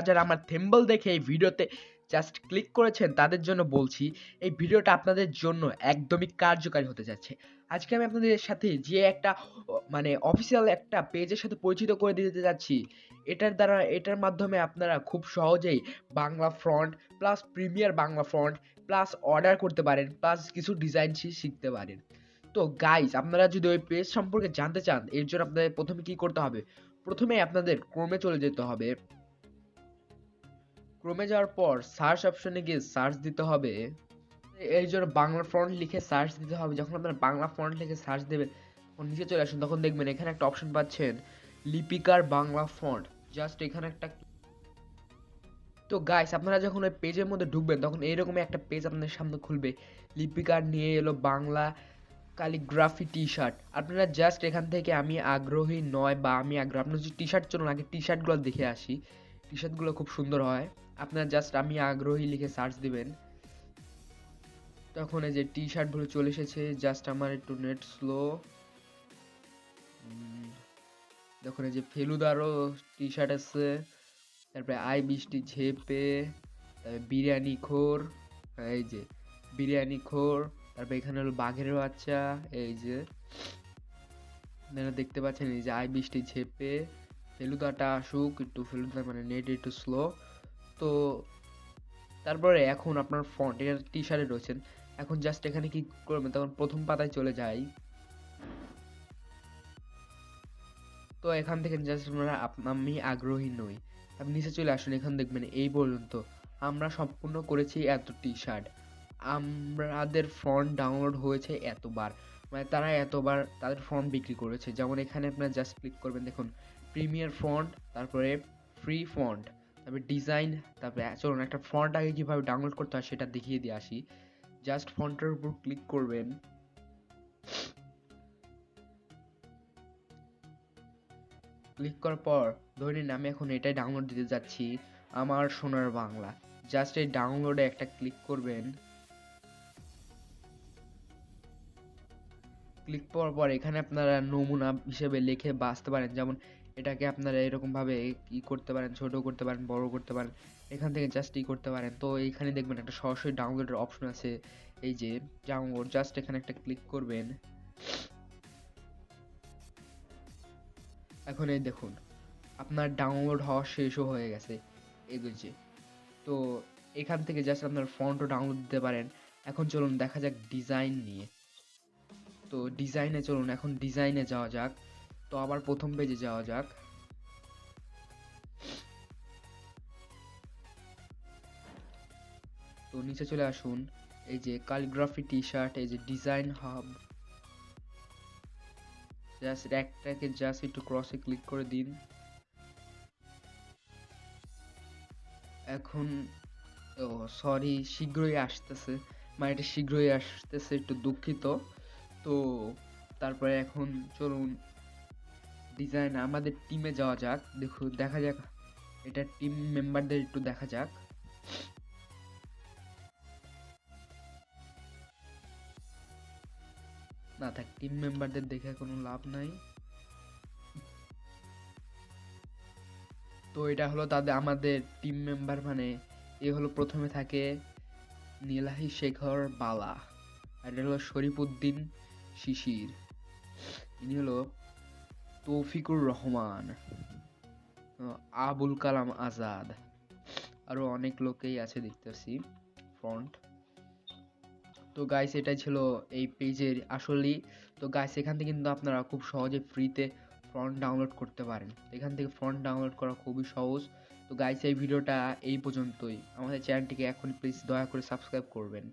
যারা আমার থেম্বল দেখে এই ভিডিওতে জাস্ট ক্লিক করেছেন তাদের জন্য বলছি এই ভিডিওটা আপনাদের জন্য একদমই কার্যকারী হতে যাচ্ছে। আজকে আমি আপনাদের সাথে যে একটা মানে অফিসিয়াল একটা পেজের সাথে পরিচিত করে দিতে যাচ্ছি, এটার মাধ্যমে আপনারা খুব সহজেই Bangla font plus premier Bangla font plus order করতে পারেন, প্লাস কিছু ডিজাইন শিখতে পারেন। তো গাইস, আপনারা যদি ওই পেজ সম্পর্কে জানতে চান, এর জন্য আপনাদের প্রথমে কি করতে হবে? প্রথমে আপনাদের ক্রোমে চলে যেতে হবে। ক্রোমে যাওয়ার পর সার্চ অপশনে গিয়ে সার্চ দিতে হবে। এই জন্য বাংলা ফন্ট লিখে সার্চ দিতে হবে। যখন আপনারা বাংলা ফন্ট লিখে সার্চ দেবেন তখন নিচে চলে আসুন, তখন দেখবেন এখানে একটা অপশন পাচ্ছেন লিপিকার বাংলা ফন্ট। জাস্ট এখানে একটা। তো গাইস, আপনারা যখন ওই পেজের মধ্যে ঢুকবেন তখন এইরকমই একটা পেজ আপনাদের সামনে খুলবে। লিপিকার নিয়ে এলো বাংলা ক্যালিগ্রাফি টি শার্ট। আপনারা জাস্ট এখান থেকে আমি আগ্রহী নয় বা আমি আগ্রহ, আপনার যদি টি শার্ট চলুন আগে টি শার্টগুলো দেখে আসি। টি শার্টগুলো খুব সুন্দর হয়। আপনারা জাস্ট আমি আগ্রহী লিখে সার্চ দিবেন, তখন এই যে টি শার্টগুলো চলে এসেছে। জাস্ট আমার একটু নেট স্লো। দেখুন এই যে ফেলুদারও টি শার্ট আছে, তারপরে আই বৃষ্টি ঝেপে, তারপরে বিরিয়ানি খোর, এই যে বিরিয়ানি খোর, তারপরে এখানে হলো বাঘের বাচ্চা। এই যে আপনারা দেখতে পাচ্ছেন এই যে আই বৃষ্টি ঝেপে, ফেলুদাটা আসুক, একটু ফেলুদা মানে নেট একটু স্লো। তো তারপরে এখন আপনার ফন্ট এটা টি শার্টে রয়েছেন, এখন জাস্ট এখানে কি করবেন, তখন প্রথম পাতায় চলে যাই। তো এখান থেকে জাস্ট আমি আগ্রহী নই, আপনি নিচে চলে আসুন। এখানে দেখবেন এই পর্যন্ত আমরা সম্পূর্ণ করেছি এত টি শার্ট, আমাদের ফন্ট ডাউনলোড হয়েছে এতবার, মানে তারা এতবার তাদের ফন্ট বিক্রি করেছে। যেমন এখানে আপনারা জাস্ট ক্লিক করবেন, দেখুন প্রিমিয়ার ফন্ট, তারপরে ফ্রি ফন্ট, তারপরে ডিজাইন, তারপরে চলুন একটা ফন্ট আগে কিভাবে ডাউনলোড করতে হয় সেটা দেখিয়ে দিয়ে আসি। জাস্ট ফন্টের উপর ক্লিক করবেন, ক্লিক করার পর ধরে নিন আমি এখন এটাই ডাউনলোড দিতে যাচ্ছি, আমার সোনার বাংলা। জাস্ট এই ডাউনলোডে একটা ক্লিক করবেন। ক্লিক করার পর এখানে আপনারা নমুনা হিসেবে লিখে বাছতে পারেন, যেমন এটাকে আপনারা এরকম ভাবে কি করতে পারেন, ছোট করতে পারেন, বড় করতে পারেন, এখান থেকে জাস্ট ই করতে পারেন। তো এইখানে দেখবেন একটা সরাসরি ডাউনলোডের অপশন আছে, এই যে ডাউনলোড, জাস্ট এখানে একটা ক্লিক করবেন। এখন এই দেখুন আপনার ডাউনলোড হওয়া শেষও হয়ে গেছে, এই যে। তো এখান থেকে জাস্ট আপনার ফন্টও ডাউনলোড দিতে পারেন। এখন চলুন দেখা যাক ডিজাইন নিয়ে। তো ডিজাইনে চলুন, এখন ডিজাইনে যাওয়া যাক। তো আবার প্রথম পেজে যাওয়া যাক। তো নিচে চলে আসুন, এই যে ক্যালিগ্রাফি টি শার্ট, এই যে ডিজাইন হাব, জাস্ট একটাকে জাস্ট একটু ক্রসে ক্লিক করে দিন। এখন ও সরি, শীঘ্রই আসতেছে, মানে এটা শীঘ্রই আসতেছে, একটু দুঃখিত। তো তারপরে এখন চলুন ডিজাইন আমাদের টিমে যাওয়া যাক, দেখুন দেখা যাক এটা টিম মেম্বারদের একটু দেখা যাক। না থাক, টিম মেম্বারদের দেখে কোনো লাভ নাই। তো এটা হলো তাদের আমাদের টিম মেম্বার, মানে এ হলো প্রথমে থাকে নীলাহি শেখর বালা, আর এটা হলো শরীফউদ্দিন শিশির, ইনি হলো তৌফিকুর রহমান, আবুল কালাম আজাদ, আরো অনেক লোকেই আছে দেখতেছি ফ্রন্ট। তো গাইস এটাই ছিল এই পেজের আসলেই। তো গাইস এখান থেকে কিন্তু আপনারা খুব সহজে ফ্রিতে ফন্ট ডাউনলোড করতে পারেন, এখান থেকে ফন্ট ডাউনলোড করা খুবই সহজ। তো গাইস এই ভিডিওটা এই পর্যন্তই, আমাদের চ্যানেলটিকে এখন প্লিজ দয়া করে সাবস্ক্রাইব করবেন।